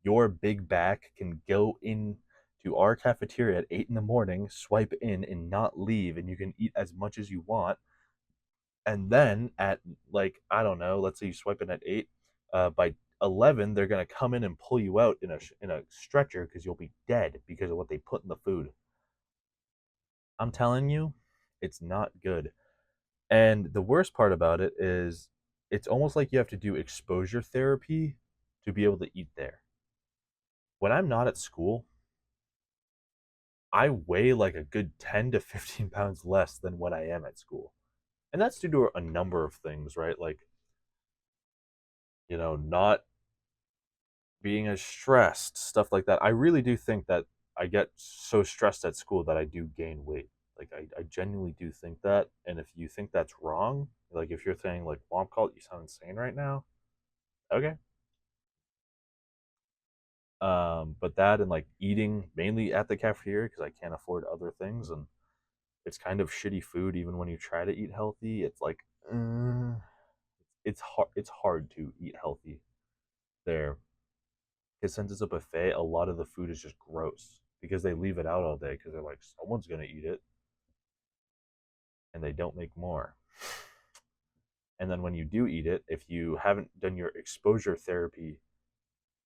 your big back can go in to our cafeteria at 8 in the morning, swipe in and not leave, and you can eat as much as you want. And then at, like, I don't know, let's say you swipe in at 8, by 11 they're gonna come in and pull you out in a stretcher because you'll be dead because of what they put in the food. I'm telling you, it's not good. And the worst part about it is it's almost like you have to do exposure therapy to be able to eat there. When I'm not at school, I weigh like a good 10 to 15 pounds less than when I am at school. And that's due to a number of things, right? Like, not being as stressed, stuff like that. I really do think that I get so stressed at school that I do gain weight. Like, I genuinely do think that. And if you think that's wrong, like if you're saying like WompCult, you sound insane right now. Okay. But that and like eating mainly at the cafeteria because I can't afford other things, and it's kind of shitty food. Even when you try to eat healthy, it's like it's hard. It's hard to eat healthy there because since it's a buffet, a lot of the food is just gross because they leave it out all day because they're like someone's gonna eat it, and they don't make more. And then when you do eat it, if you haven't done your exposure therapy,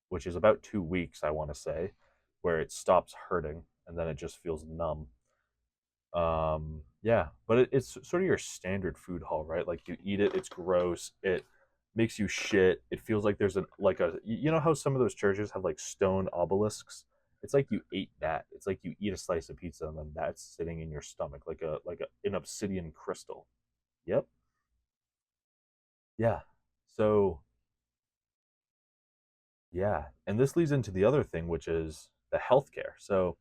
which is about 2 weeks, I want to say, where it stops hurting and then it just feels numb. Yeah, but it's sort of your standard food hall, right? Like you eat it, it's gross, it makes you shit. It feels like there's you know how some of those churches have like stone obelisks. It's like you ate that. It's like you eat a slice of pizza and then that's sitting in your stomach like an obsidian crystal. Yep. Yeah. So yeah, and this leads into the other thing, which is the healthcare. So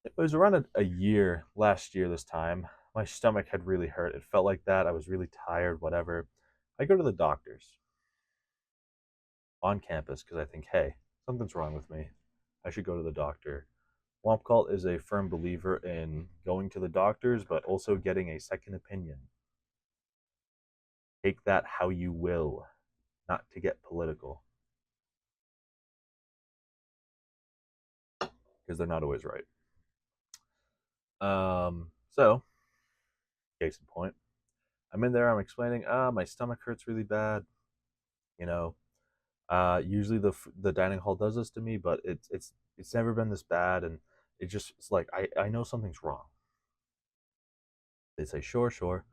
it was around a year last year this time. My stomach had really hurt. It felt like that. I was really tired, whatever. I go to the doctors on campus because I think, hey, something's wrong with me. I should go to the doctor. WompCult is a firm believer in going to the doctors, but also getting a second opinion. Take that how you will, not to get political, because they're not always right. So, case in point, I'm in there. I'm explaining. My stomach hurts really bad. You know, usually the dining hall does this to me, but it's never been this bad, and it's like I know something's wrong. They say sure, sure,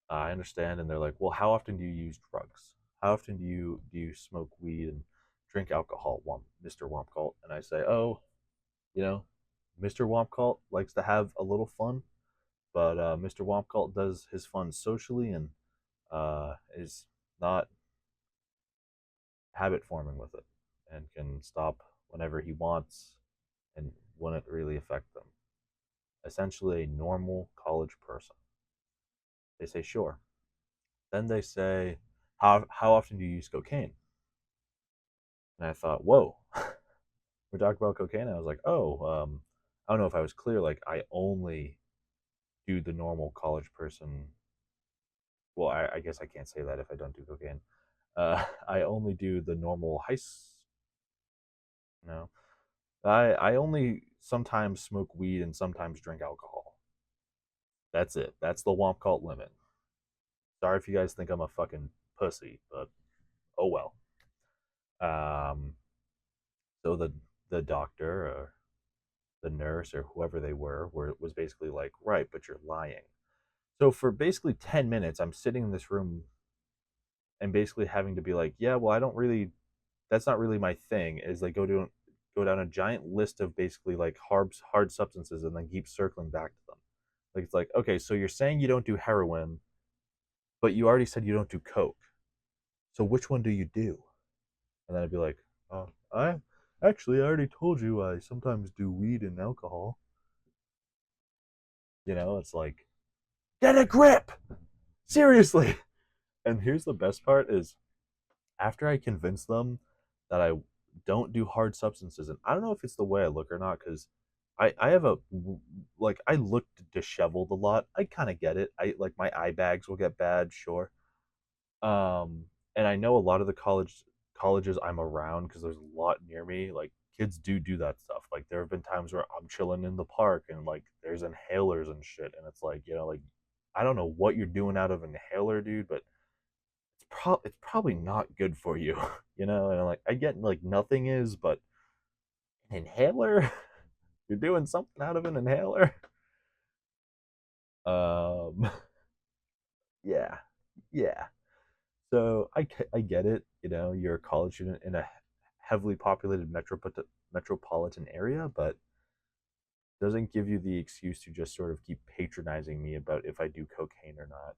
I understand, and they're like, well, how often do you use drugs? How often do you smoke weed and drink alcohol, Mr. WompCult? And I say, oh, you know, Mr. WompCult likes to have a little fun, but Mr. WompCult does his fun socially and is not habit forming with it and can stop whenever he wants and wouldn't really affect them. Essentially, a normal college person. They say, sure. Then they say, how often do you use cocaine? And I thought, whoa, we're talking about cocaine. I was like, oh, I don't know if I was clear. Like, I only do the normal college person. Well, I guess I can't say that if I don't do cocaine. I only do the normal no. I only sometimes smoke weed and sometimes drink alcohol. That's it. That's the WompCult limit. Sorry if you guys think I'm a fucking pussy, but oh well. Um, so the doctor or the nurse or whoever they were was basically like, right, but you're lying. So for basically 10 minutes, I'm sitting in this room and basically having to be like, yeah, well, I don't really. That's not really my thing. Is like go down a giant list of basically like hard substances and then keep circling back to them. Like it's like, okay, so you're saying you don't do heroin, but you already said you don't do coke. So which one do you do? And then I'd be like, oh, I already told you I sometimes do weed and alcohol. It's like, get a grip, seriously. And here's the best part is after I convince them that I don't do hard substances, and I don't know if it's the way I look or not, because I have a like I look disheveled a lot. I kind of get it. I like my eye bags will get bad, sure. Um, and I know a lot of the colleges I'm around because there's a lot near me. Like kids do that stuff. Like there have been times where I'm chilling in the park and like there's inhalers and shit, and it's like like I don't know what you're doing out of an inhaler, dude, but it's probably not good for you, And I'm like, I get like nothing is, but an inhaler, you're doing something out of an inhaler. Um, yeah, yeah. So I get it. You're a college student in a heavily populated metropolitan area, but doesn't give you the excuse to just sort of keep patronizing me about if I do cocaine or not.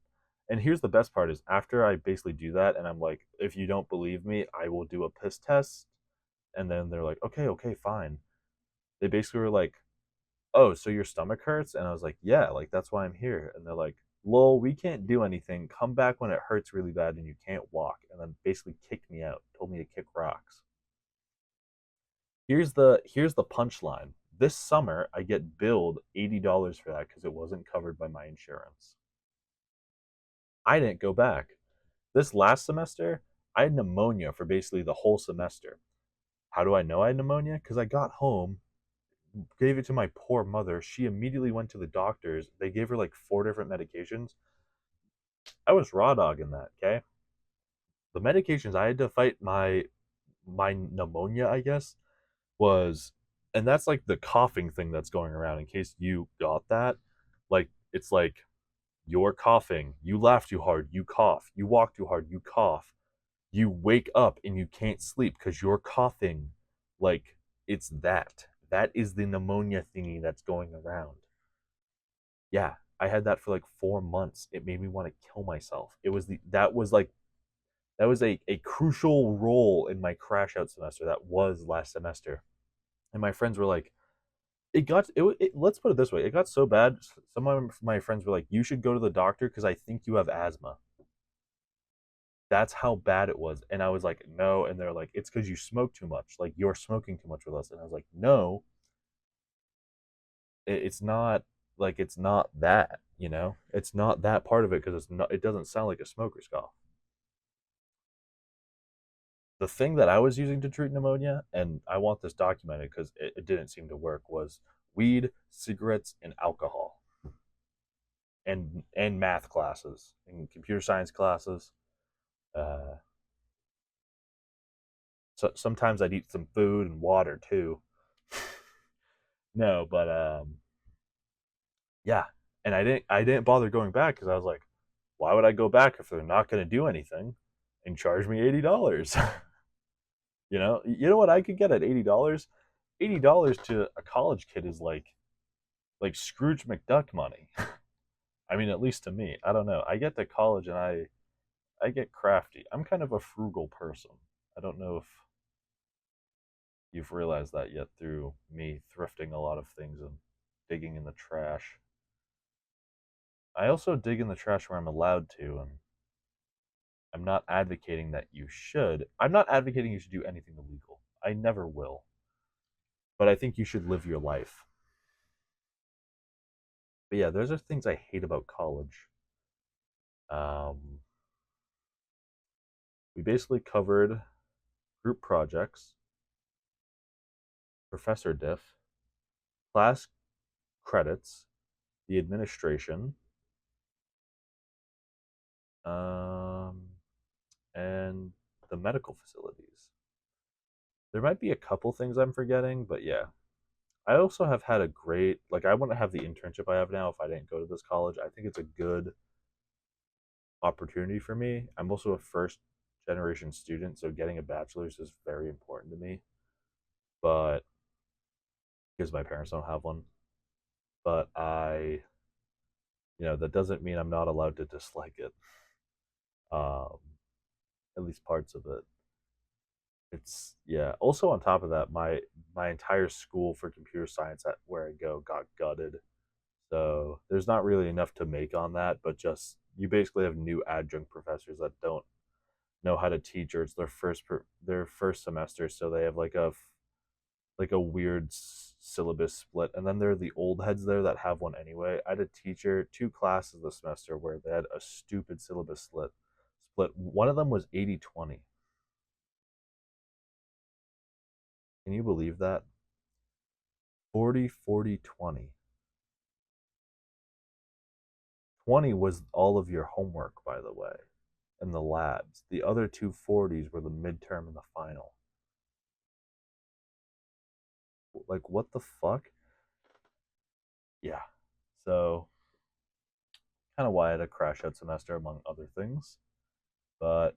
And here's the best part is after I basically do that and I'm like, if you don't believe me, I will do a piss test. And then they're like, okay, okay, fine. They basically were like, oh, so your stomach hurts? And I was like, yeah, like that's why I'm here. And they're like, lol, we can't do anything. Come back when it hurts really bad and you can't walk. And then basically kicked me out, told me to kick rocks. Here's the punchline. This summer I get billed $80 for that because it wasn't covered by my insurance. I didn't go back. This last semester, I had pneumonia for basically the whole semester. How do I know I had pneumonia? Because I got home, gave it to my poor mother. She immediately went to the doctors. They gave her like four different medications. I was raw dogging that, okay? The medications I had to fight my pneumonia, I guess, was and that's like the coughing thing that's going around in case you got that. Like it's like you're coughing, you laugh too hard, you cough, you walk too hard, you cough, you wake up and you can't sleep because you're coughing. Like it's that. That is the pneumonia thingy that's going around. Yeah, I had that for like 4 months. It made me want to kill myself. It was the that was a crucial role in my crash out semester. That was last semester. And my friends were like, let's put it this way, it got so bad. Some of my friends were like, you should go to the doctor because I think you have asthma. That's how bad it was. And I was like, no. And they're like, it's because you smoke too much. Like you're smoking too much with us. And I was like, no, it's not. Like it's not that. It's not that part of it because it's not. It doesn't sound like a smoker's cough. The thing that I was using to treat pneumonia, and I want this documented because it didn't seem to work, was weed, cigarettes, and alcohol, and math classes and computer science classes. Uh, so sometimes I'd eat some food and water too. No, but yeah, and I didn't bother going back because I was like, why would I go back if they're not going to do anything and charge me $80? You know what I could get at $80? $80 to a college kid is like Scrooge McDuck money. I mean, at least to me. I don't know. I get to college and I get crafty. I'm kind of a frugal person. I don't know if you've realized that yet through me thrifting a lot of things and digging in the trash. I also dig in the trash where I'm allowed to, and I'm not advocating that you should. I'm not advocating you should do anything illegal. I never will. But I think you should live your life. But yeah, those are things I hate about college. Um, we basically covered group projects, professor diff, class credits, the administration, um, and the medical facilities. There might be a couple things I'm forgetting, but yeah. I also have had a great, like, I wouldn't have the internship I have now if I didn't go to this college. I think it's a good opportunity for me. I'm also a first generation student, so getting a bachelor's is very important to me. But because my parents don't have one, but that doesn't mean I'm not allowed to dislike it. Um, at least parts of it. It's yeah. Also on top of that, my entire school for computer science at where I go got gutted. So there's not really enough to make on that, but just you basically have new adjunct professors that don't know how to teach, or it's their first semester, so they have like a weird syllabus split, and then there are the old heads there that have one anyway. I had a teacher, two classes this semester where they had a stupid syllabus split. One of them was 80/20. Can you believe that? 40/40/20. 20 was all of your homework, by the way, and the labs. The other two 40s were the midterm and the final. Like, what the fuck? Yeah. So, kind of why I had a crash out semester, among other things. But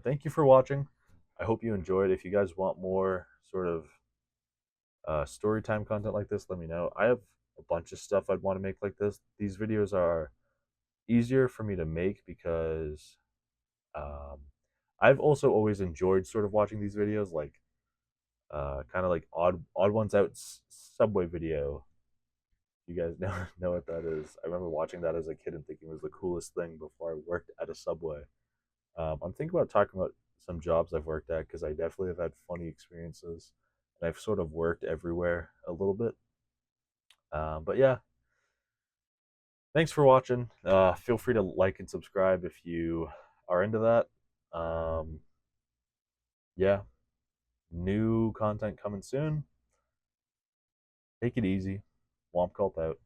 thank you for watching. I hope you enjoyed. If you guys want more sort of story time content like this, let me know. I have a bunch of stuff I'd want to make like this. These videos are easier for me to make because um, I've also always enjoyed sort of watching these videos, like kind of like odd ones out subway video. You guys know what that is. I remember watching that as a kid and thinking it was the coolest thing before I worked at a subway. I'm thinking about talking about some jobs I've worked at because I definitely have had funny experiences, and I've sort of worked everywhere a little bit. But yeah, thanks for watching. Feel free to like and subscribe if you are into that. Um, yeah, new content coming soon. Take it easy. WompCult out.